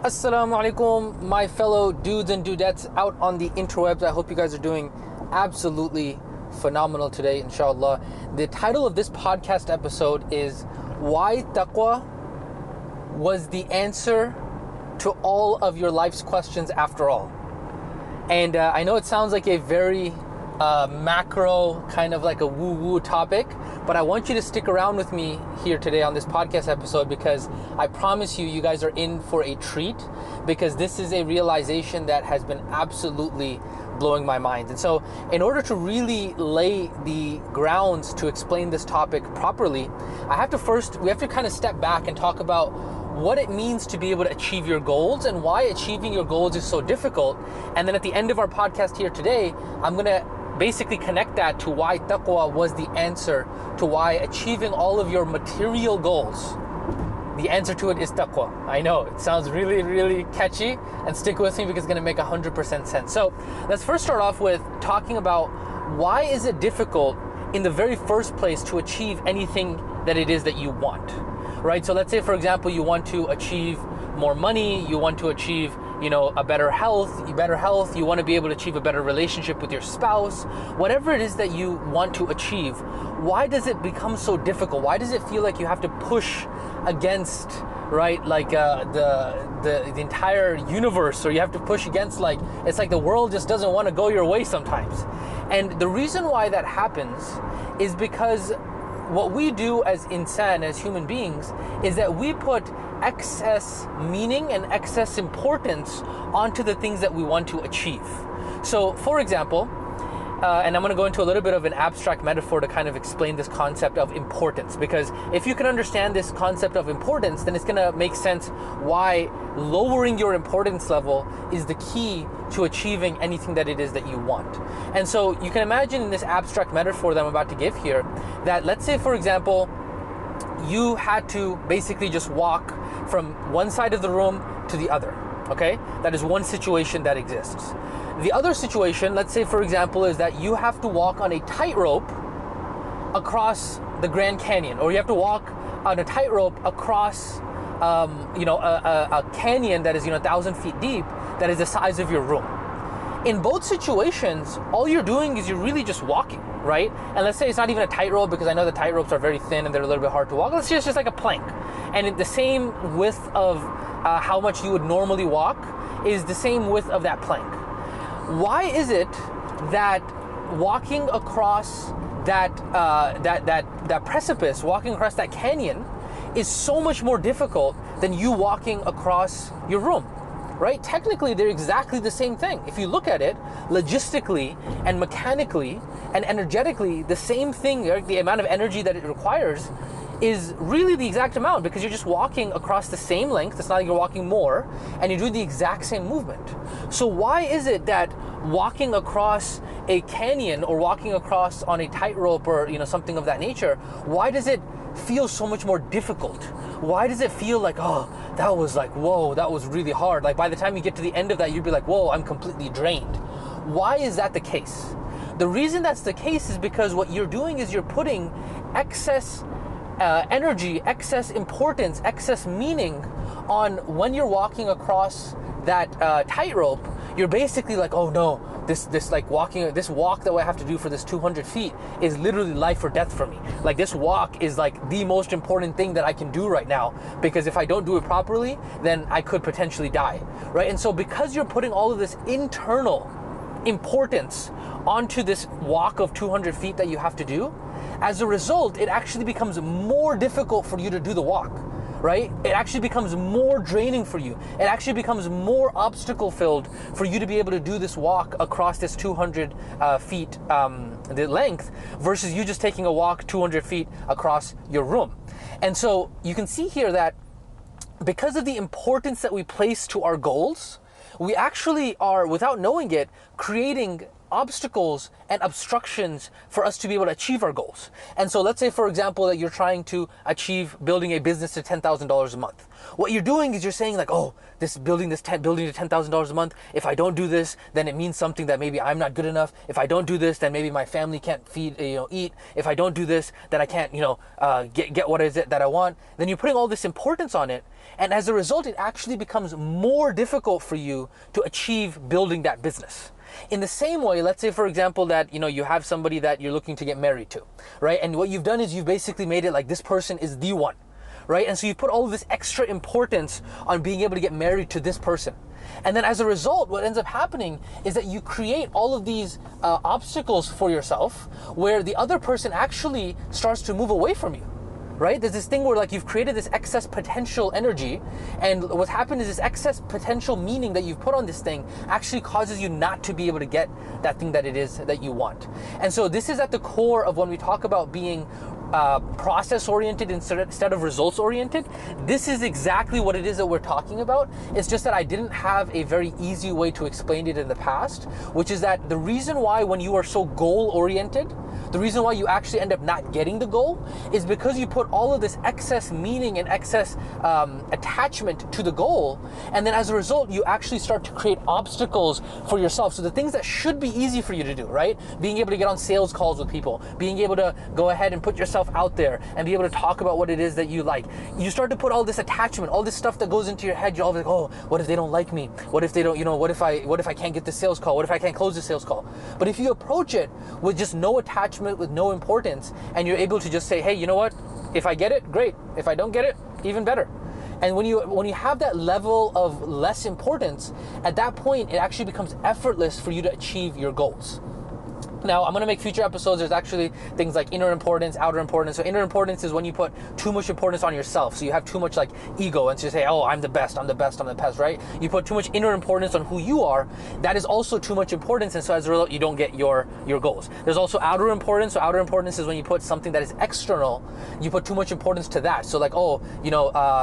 Assalamu alaikum, my fellow dudes and dudettes out on the interwebs. I hope you guys are doing absolutely phenomenal today, inshallah. The title of this podcast episode is Why Taqwa Was the Answer to All of Your Life's Questions After All. And I know it sounds like a very macro, kind of like a woo-woo topic, but I want you to stick around with me here today on this podcast episode, because I promise you guys are in for a treat, because this is a realization that has been absolutely blowing my mind. And so in order to really lay the grounds to explain this topic properly, we have to kind of step back and talk about what it means to be able to achieve your goals and why achieving your goals is so difficult. And then at the end of our podcast here today, I'm going to basically connect that to why taqwa was the answer to why achieving all of your material goals, the answer to it is taqwa. I know it sounds really, really catchy, and stick with me because it's going to make 100% sense. So let's first start off with talking about why is it difficult in the very first place to achieve anything that it is that you want, right? So let's say, for example, you want to achieve more money, you want to achieve a better health, you want to be able to achieve a better relationship with your spouse, whatever it is that you want to achieve. Why does it become so difficult? Why does it feel like you have to push against, right, like the entire universe, or you have to push against, like, it's like the world just doesn't want to go your way sometimes? And the reason why that happens is because what we do as insan, as human beings, is that we put excess meaning and excess importance onto the things that we want to achieve. So for example, and I'm going to go into a little bit of an abstract metaphor to kind of explain this concept of importance, because if you can understand this concept of importance, then it's going to make sense why lowering your importance level is the key to achieving anything that it is that you want. And so you can imagine in this abstract metaphor that I'm about to give here, that let's say, for example, you had to basically just walk from one side of the room to the other, okay? That is one situation that exists. The other situation, let's say, for example, is that you have to walk on a tightrope across the Grand Canyon, or you have to walk on a tightrope across a canyon that is 1,000 feet deep, that is the size of your room. In both situations, all you're doing is you're really just walking, right? And let's say it's not even a tightrope, because I know the tightropes are very thin and they're a little bit hard to walk. Let's say it's just like a plank. And the same width of how much you would normally walk is the same width of that plank. Why is it that walking across that precipice, walking across that canyon, is so much more difficult than you walking across your room? Right? Technically, they're exactly the same thing. If you look at it logistically and mechanically and energetically, the same thing, right? The amount of energy that it requires is really the exact amount, because you're just walking across the same length. It's not like you're walking more, and you're doing the exact same movement. So why is it that walking across a canyon or walking across on a tightrope or something of that nature, why does it feel so much more difficult? Why does it feel like, oh, that was like, whoa, that was really hard? Like by the time you get to the end of that, you'd be like, whoa, I'm completely drained. Why is that the case? The reason that's the case is because what you're doing is you're putting excess energy, excess importance, excess meaning on when you're walking across that tightrope. You're basically like, oh no, this walk that I have to do for this 200 feet is literally life or death for me. Like this walk is like the most important thing that I can do right now, because if I don't do it properly, then I could potentially die, right? And so because you're putting all of this internal importance onto this walk of 200 feet that you have to do, as a result, it actually becomes more difficult for you to do the walk, right? It actually becomes more draining for you. It actually becomes more obstacle filled for you to be able to do this walk across this 200 feet the length, versus you just taking a walk 200 feet across your room. And so you can see here that because of the importance that we place to our goals, we actually are, without knowing it, creating obstacles and obstructions for us to be able to achieve our goals. And so let's say, for example, that you're trying to achieve building a business to $10,000 a month. What you're doing is you're saying like, oh, building to $10,000 a month, if I don't do this, then it means something that maybe I'm not good enough. If I don't do this, then maybe my family can't eat. If I don't do this, then I can't, get what is it that I want. Then you're putting all this importance on it. And as a result, it actually becomes more difficult for you to achieve building that business. In the same way, let's say, for example, that you have somebody that you're looking to get married to, right? And what you've done is you've basically made it like this person is the one, right? And so you put all of this extra importance on being able to get married to this person. And then as a result, what ends up happening is that you create all of these obstacles for yourself where the other person actually starts to move away from you. Right? There's this thing where like you've created this excess potential energy, and what's happened is this excess potential meaning that you've put on this thing actually causes you not to be able to get that thing that it is that you want. And so this is at the core of when we talk about being process oriented instead of results oriented. This is exactly what it is that we're talking about. It's just that I didn't have a very easy way to explain it in the past, which is that the reason why when you are so goal oriented, the reason why you actually end up not getting the goal is because you put all of this excess meaning and excess attachment to the goal, and then as a result you actually start to create obstacles for yourself. So the things that should be easy for you to do, right? Being able to get on sales calls with people, being able to go ahead and put yourself out there and be able to talk about what it is that you like. You start to put all this attachment, all this stuff that goes into your head. You're always like, oh, what if they don't like me? What if they don't, what if I can't get the sales call? What if I can't close the sales call? But if you approach it with just no attachment, with no importance, and you're able to just say, hey, you know what? If I get it, great. If I don't get it, even better. And when you have that level of less importance, at that point, it actually becomes effortless for you to achieve your goals. Now, I'm going to make future episodes. There's actually things like inner importance, outer importance. So inner importance is when you put too much importance on yourself. So you have too much like ego and so you say, oh, I'm the best, I'm the best, I'm the best, right? You put too much inner importance on who you are. That is also too much importance. And so as a result, you don't get your goals. There's also outer importance. So outer importance is when you put something that is external, you put too much importance to that. So like, oh,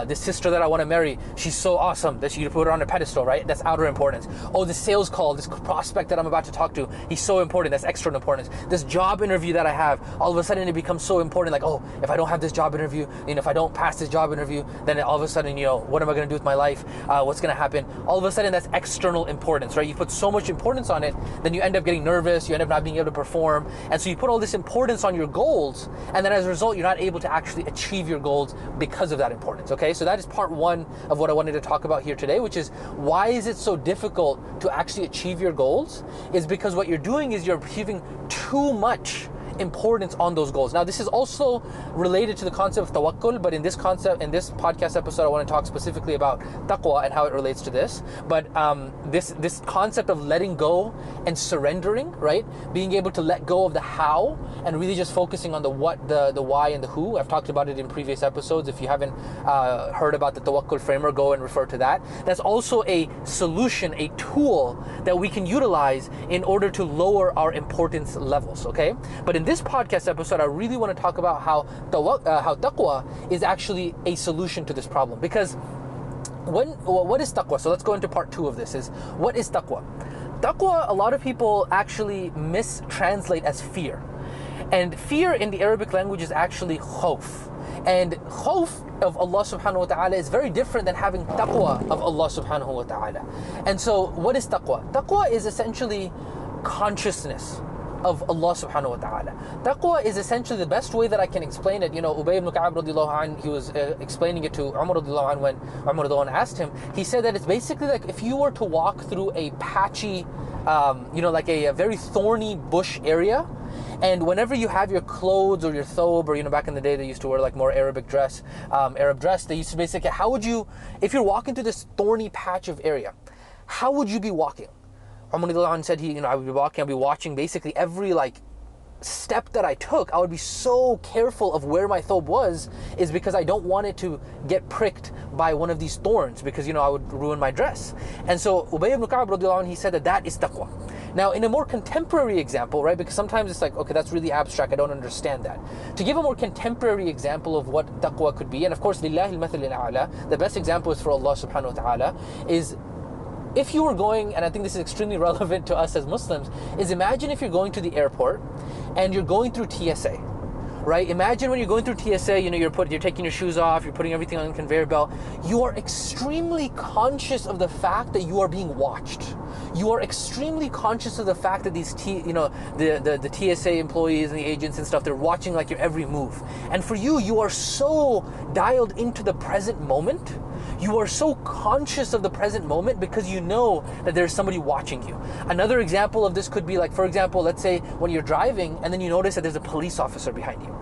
this sister that I want to marry, she's so awesome that you put her on a pedestal, right? That's outer importance. Oh, this sales call, this prospect that I'm about to talk to, he's so important. That's external importance. This job interview that I have, all of a sudden it becomes so important. Like, oh, if I don't have this job interview, if I don't pass this job interview, then all of a sudden, what am I going to do with my life? What's going to happen? All of a sudden, that's external importance, right? You put so much importance on it, then you end up getting nervous. You end up not being able to perform, and so you put all this importance on your goals, and then as a result, you're not able to actually achieve your goals because of that importance. Okay, so that is part one of what I wanted to talk about here today, which is why is it so difficult to actually achieve your goals? Is because what you're doing is you're achieving too much importance on those goals. Now, this is also related to the concept of tawakkul, but in this podcast episode, I want to talk specifically about taqwa and how it relates to this. But this concept of letting go and surrendering, right? Being able to let go of the how and really just focusing on the what, the why, and the who. I've talked about it in previous episodes. If you haven't heard about the tawakkul framework, go and refer to that. That's also a solution, a tool that we can utilize in order to lower our importance levels, okay? But in this podcast episode, I really want to talk about how taqwa is actually a solution to this problem. Because what is taqwa? So let's go into part two of this. Is what is taqwa? Taqwa, a lot of people actually mistranslate as fear. And fear in the Arabic language is actually khawf. And khawf of Allah subhanahu wa ta'ala is very different than having taqwa of Allah subhanahu wa ta'ala. And so what is taqwa? Taqwa is essentially consciousness of Allah subhanahu wa ta'ala. Taqwa is essentially, the best way that I can explain it, Ubay ibn Ka'ab radiallahu anhu, he was explaining it to Umar radiallahu anhu when Umar radiallahu anhu asked him. He said that it's basically like if you were to walk through a patchy, like a very thorny bush area, and whenever you have your clothes or your thobe, or back in the day they used to wear like more Arab dress, they used to basically, how would you, if you're walking through this thorny patch of area, how would you be walking? Umar said I would be walking, I'd be watching basically every step that I took. I would be so careful of where my thobe was, is because I don't want it to get pricked by one of these thorns, because I would ruin my dress. And so Ubay ibn Ka'ab radiallahu anhu, he said that is taqwa. Now, in a more contemporary example, right, because sometimes it's like, okay, that's really abstract, I don't understand that. To give a more contemporary example of what taqwa could be, and of course, lillahi al-mathal al-a'la, the best example is for Allah subhanahu wa ta'ala, is if you were going, and I think this is extremely relevant to us as Muslims, is imagine if you're going to the airport and you're going through TSA, right? Imagine when you're going through TSA, you're taking your shoes off, you're putting everything on the conveyor belt. You are extremely conscious of the fact that you are being watched. You are extremely conscious of the fact that these the TSA employees and the agents and stuff, they're watching like your every move. And for you, you are so dialed into the present moment. You are so conscious of the present moment because you know that there's somebody watching you. Another example of this could be like, for example, let's say when you're driving and then you notice that there's a police officer behind you.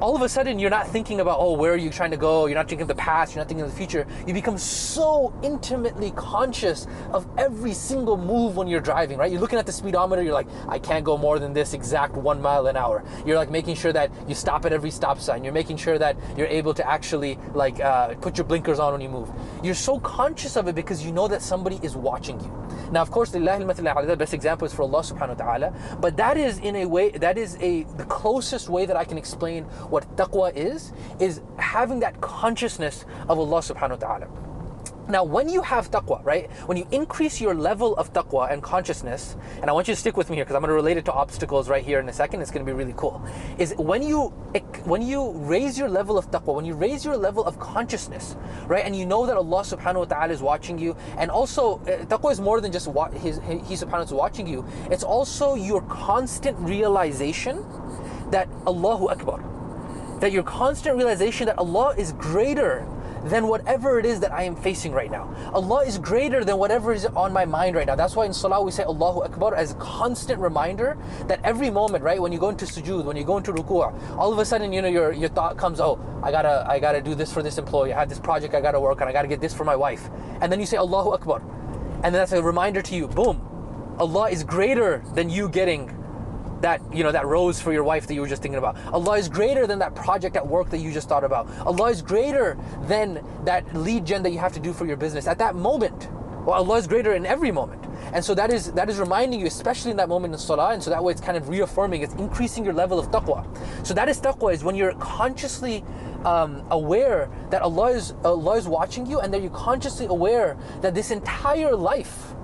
All of a sudden, you're not thinking about, oh, where are you trying to go? You're not thinking of the past. You're not thinking of the future. You become so intimately conscious of every single move when you're driving, right? You're looking at the speedometer. You're like, I can't go more than this exact 1 mile an hour. You're like making sure that you stop at every stop sign. You're making sure that you're able to actually like put your blinkers on when you move. You're so conscious of it because you know that somebody is watching you. Now, of course, the best example is for Allah subhanahu wa ta'ala, but that is in a way, the closest way that I can explain what taqwa is having that consciousness of Allah subhanahu wa ta'ala. Now, when you have taqwa, right, when you increase your level of taqwa and consciousness, and I want you to stick with me here because I'm going to relate it to obstacles right here in a second, it's going to be really cool, is when you raise your level of taqwa, when you raise your level of consciousness, right, and you know that Allah subhanahu wa ta'ala is watching you, and also taqwa is more than just He subhanahu wa ta'ala is watching you, it's also your constant realization that Allahu Akbar, that your constant realization that Allah is greater than whatever it is that I am facing right now. Allah is greater than whatever is on my mind right now. That's why in salah we say Allahu Akbar as a constant reminder that every moment, right, when you go into sujood, when you go into ruku', all of a sudden, your thought comes, oh, I gotta do this for this employee, I have this project I gotta work on, I gotta get this for my wife. And then you say Allahu Akbar. And that's a reminder to you, boom, Allah is greater than you getting that rose for your wife that you were just thinking about. Allah is greater than that project at work that you just thought about. Allah is greater than that lead gen that you have to do for your business at that moment. Well, Allah is greater in every moment. And so that is reminding you, especially in that moment in salah, and so that way it's kind of reaffirming, it's increasing your level of taqwa. So that is taqwa, is when you're consciously aware that Allah is watching you, and that you're consciously aware that this entire life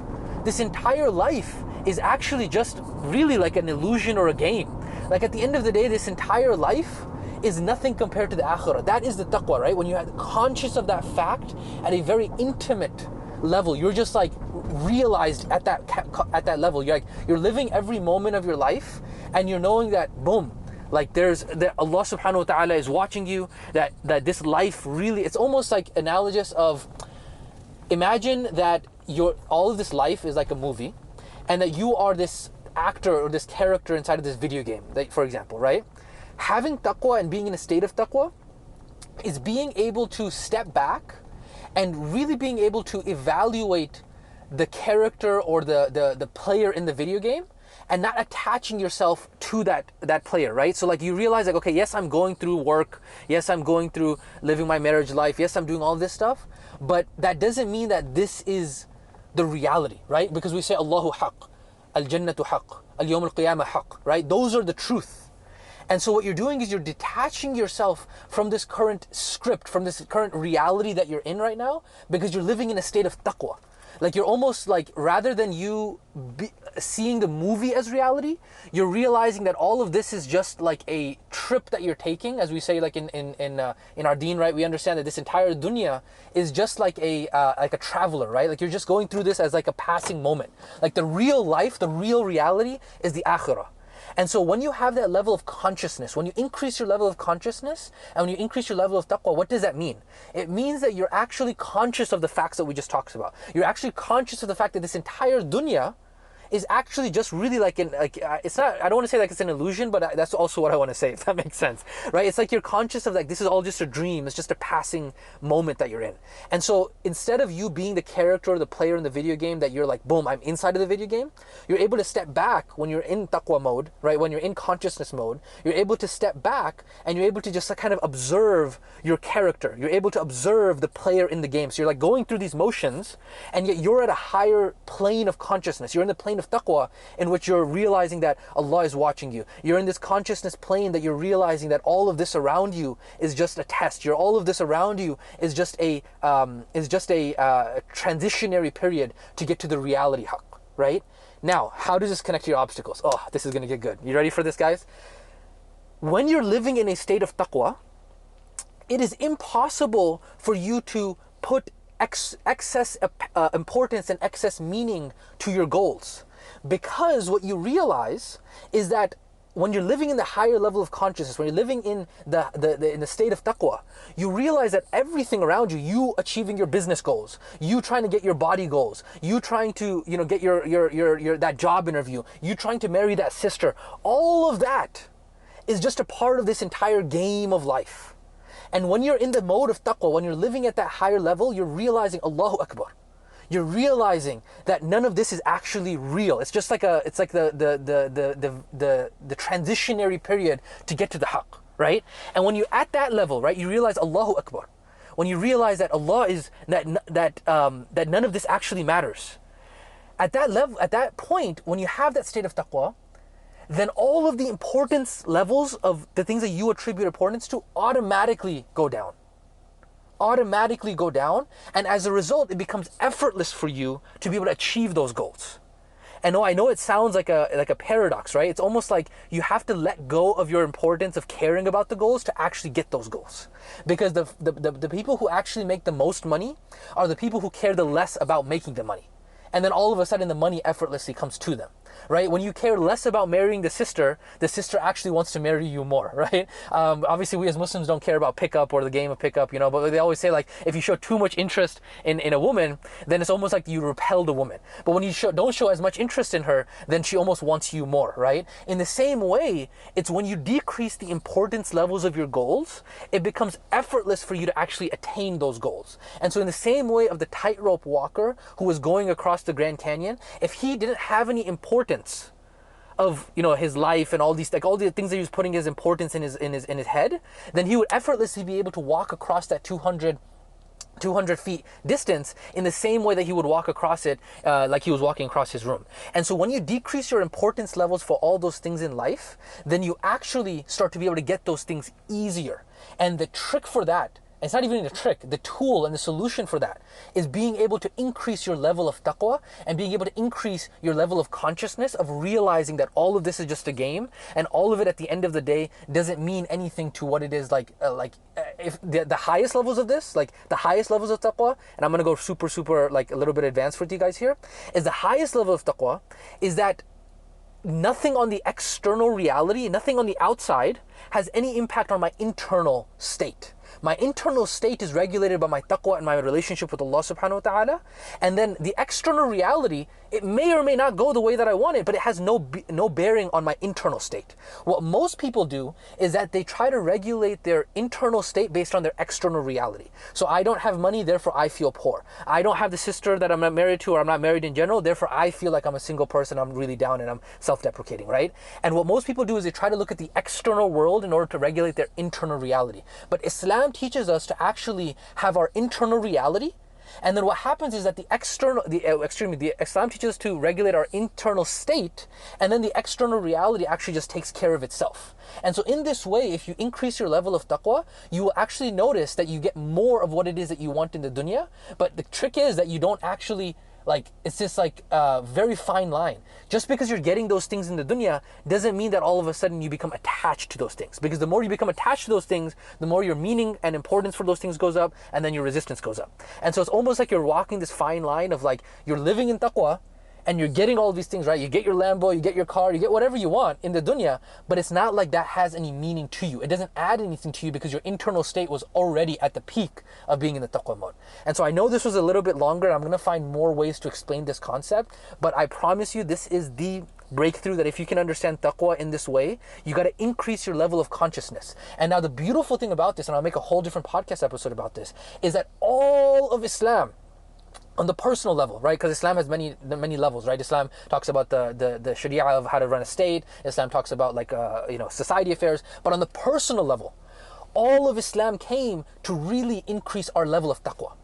is actually just really like an illusion or a game. Like at the end of the day, this entire life is nothing compared to the akhirah. That is the taqwa, right? When you're conscious of that fact at a very intimate level, you're just like realized at that level. You're living every moment of your life, and you're knowing that boom, like that Allah subhanahu wa ta'ala is watching you, that this life really, it's almost like analogous of, imagine that all of this life is like a movie, and that you are this actor or this character inside of this video game, for example, right? Having taqwa and being in a state of taqwa is being able to step back and really being able to evaluate the character or the player in the video game, and not attaching yourself to that player, right? So like you realize like, okay, yes, I'm going through work, yes, I'm going through living my marriage life, yes, I'm doing all this stuff, but that doesn't mean that this is the reality, right? Because we say Allahu haqq, al-jannatu haqq, al-yawm al-qiyamah haqq, right? Those are the truth. And so what you're doing is you're detaching yourself from this current script, from this current reality that you're in right now, because you're living in a state of taqwa. Like you're almost like, rather than you seeing the movie as reality, you're realizing that all of this is just like a trip that you're taking, as we say, like in our deen, right? We understand that this entire dunya is just like a traveler, right? Like you're just going through this as like a passing moment. Like the real life, the real reality is the akhirah. And so when you have that level of consciousness, when you increase your level of consciousness and when you increase your level of taqwa, what does that mean? It means that you're actually conscious of the facts that we just talked about. You're actually conscious of the fact that this entire dunya is actually just really like it's not, I don't want to say like it's an illusion, but that's also what I want to say, if that makes sense, right? It's like you're conscious of like, this is all just a dream, it's just a passing moment that you're in. And so instead of you being the character or the player in the video game that you're like, boom, I'm inside of the video game, you're able to step back when you're in taqwa mode, right? When you're in consciousness mode, you're able to step back and you're able to just like kind of observe your character. You're able to observe the player in the game. So you're like going through these motions, and yet you're at a higher plane of consciousness. You're in the plane of taqwa in which you're realizing that Allah is watching you. You're in this consciousness plane that you're realizing that all of this around you is just a test. All of this around you is just a transitionary period to get to the reality haqq, right? Now, how does this connect to your obstacles? Oh, this is going to get good. You ready for this, guys? When you're living in a state of taqwa, it is impossible for you to put excess importance and excess meaning to your goals. Because what you realize is that when you're living in the higher level of consciousness, when you're living in the state of taqwa, you realize that everything around you, you achieving your business goals, you trying to get your body goals, you trying to get your that job interview, you trying to marry that sister, all of that is just a part of this entire game of life. And when you're in the mode of taqwa, when you're living at that higher level, you're realizing Allahu Akbar. You're realizing that none of this is actually real. It's just like the transitionary period to get to the haqq, right? And when you're at that level, right, you realize Allahu Akbar. When you realize that Allah is that none of this actually matters. At that level, at that point, when you have that state of taqwa, then all of the importance levels of the things that you attribute importance to automatically go down. And as a result, it becomes effortless for you to be able to achieve those goals. And I know it sounds like a paradox, right? It's almost like you have to let go of your importance of caring about the goals to actually get those goals. Because the people who actually make the most money are the people who care the less about making the money. And then all of a sudden the money effortlessly comes to them, right? When you care less about marrying the sister actually wants to marry you more, right? Obviously we as Muslims don't care about pickup or the game of pickup, but they always say, like, if you show too much interest in a woman, then it's almost like you repel the woman. But when you don't show as much interest in her, then she almost wants you more, right? In the same way, it's when you decrease the importance levels of your goals, it becomes effortless for you to actually attain those goals. And so in the same way of the tightrope walker who was going across the Grand Canyon, if he didn't have any importance of his life and all the things that he was putting his importance in his head, then he would effortlessly be able to walk across that 200 feet distance in the same way that he would walk across it like he was walking across his room. And so when you decrease your importance levels for all those things in life, then you actually start to be able to get those things easier. And the trick for that, it's not even a trick, the tool and the solution for that is being able to increase your level of taqwa and being able to increase your level of consciousness of realizing that all of this is just a game, and all of it at the end of the day doesn't mean anything to what it is if the highest levels of this, like the highest levels of taqwa, and I'm going to go super like a little bit advanced with you guys here, is the highest level of taqwa is that nothing on the external reality, nothing on the outside has any impact on my internal state. My internal state is regulated by my taqwa and my relationship with Allah subhanahu wa ta'ala. And then the external reality, it may or may not go the way that I want it, but it has no bearing on my internal state. What most people do is that they try to regulate their internal state based on their external reality. So I don't have money, therefore I feel poor. I don't have the sister that I'm not married to, or I'm not married in general, therefore I feel like I'm a single person, I'm really down and I'm self-deprecating, right? And what most people do is they try to look at the external world in order to regulate their internal reality. But Islam teaches us to actually have our internal reality, and then what happens is that the Islam teaches us to regulate our internal state, and then the external reality actually just takes care of itself. And so in this way, if you increase your level of taqwa, you will actually notice that you get more of what it is that you want in the dunya. But the trick is that you don't actually, it's just a very fine line. Just because you're getting those things in the dunya doesn't mean that all of a sudden you become attached to those things. Because the more you become attached to those things, the more your meaning and importance for those things goes up, and then your resistance goes up. And so it's almost like you're walking this fine line of you're living in taqwa, and you're getting all these things, right? You get your Lambo, you get your car, you get whatever you want in the dunya, but it's not like that has any meaning to you. It doesn't add anything to you because your internal state was already at the peak of being in the taqwa mode. And so I know this was a little bit longer. I'm going to find more ways to explain this concept, but I promise you this is the breakthrough, that if you can understand taqwa in this way, you got to increase your level of consciousness. And now the beautiful thing about this, and I'll make a whole different podcast episode about this, is that all of Islam, on the personal level, right? Because Islam has many levels, right? Islam talks about the Sharia of how to run a state. Islam talks about society affairs. But on the personal level, all of Islam came to really increase our level of taqwa.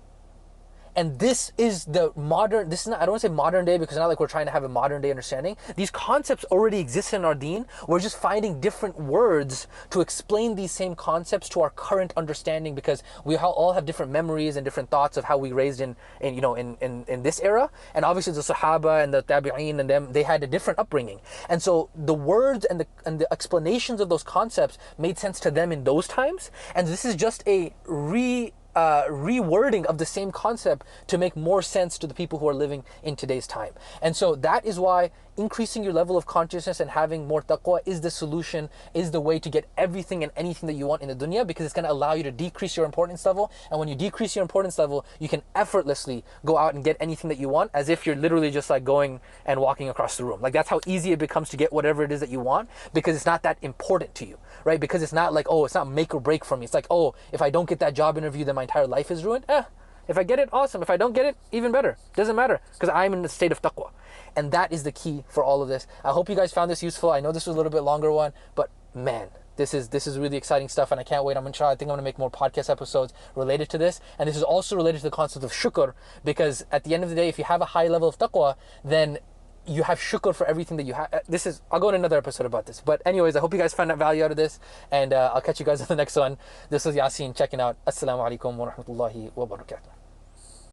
And this is the modern, this is not, I don't want to say modern day, because it's not like we're trying to have a modern day understanding. These concepts already exist in our deen. We're just finding different words to explain these same concepts to our current understanding, because we all have different memories and different thoughts of how we raised in this era. And obviously the Sahaba and the Tabi'een and them, they had a different upbringing. And so the words and the explanations of those concepts made sense to them in those times. And this is just a rewording of the same concept to make more sense to the people who are living in today's time. And so that is why increasing your level of consciousness and having more taqwa is the solution, is the way to get everything and anything that you want in the dunya, because it's going to allow you to decrease your importance level. And when you decrease your importance level, you can effortlessly go out and get anything that you want, as if you're literally just like going and walking across the room. Like, that's how easy it becomes to get whatever it is that you want, because it's not that important to you, right? Because it's not like, oh, it's not make or break for me. It's like, oh, if I don't get that job interview, then my entire life is ruined. If I get it, awesome. If I don't get it, even better. Doesn't matter, because I'm in the state of taqwa. And that is the key for all of this. I hope you guys found this useful. I know this was a little bit longer one, but man, this is really exciting stuff, and I can't wait. I think I'm going to make more podcast episodes related to this. And this is also related to the concept of shukr, because at the end of the day, if you have a high level of taqwa, then you have shukr for everything that you have. I'll go in another episode about this. But anyways, I hope you guys found that value out of this, and I'll catch you guys on the next one. This was Yasin checking out. Assalamu alaikum wa rahmatullahi wa barakatuh.